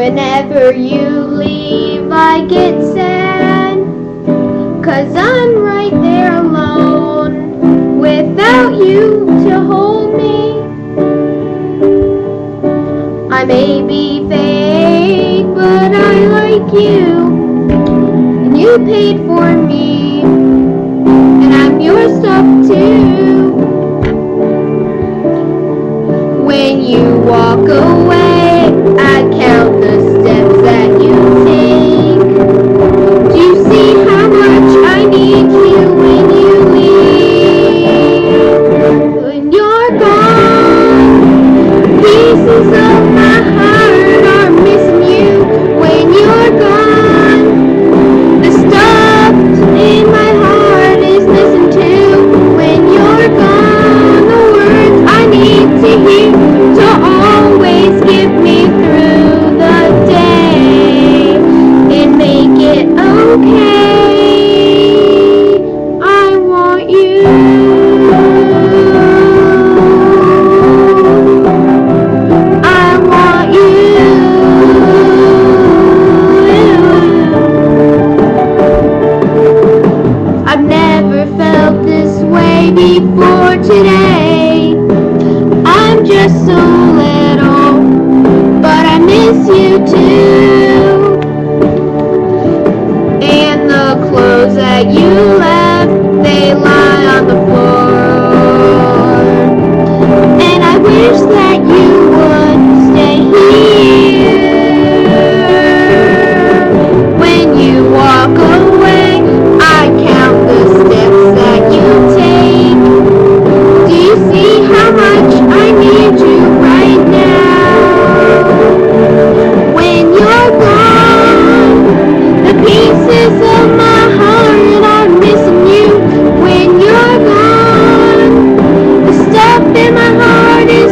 Whenever you leave, I get sad, 'cause I'm right there alone, without you to hold me. I may be fake, but I like you, and you paid for me, and I'm your stuff too. When you walk away, I count the steps that you take. Do you see how much I need you when you leave? When you're gone, pieces of my heart are missing you. When you're gone, the stuff in my heart is missing too. When you're gone, the words I need to hear to always get me through the day and make it okay. I want you. I want you. I've never felt this way before today. I'm just so little, but I miss you too. And the clothes that you left, they lie on the floor. And I wish that you would stay here. When you walk away, I count the steps that you take. Do you see how much I need you right now? When you're gone, the pieces of my heart are missing you. When you're gone, the stuff in my heart is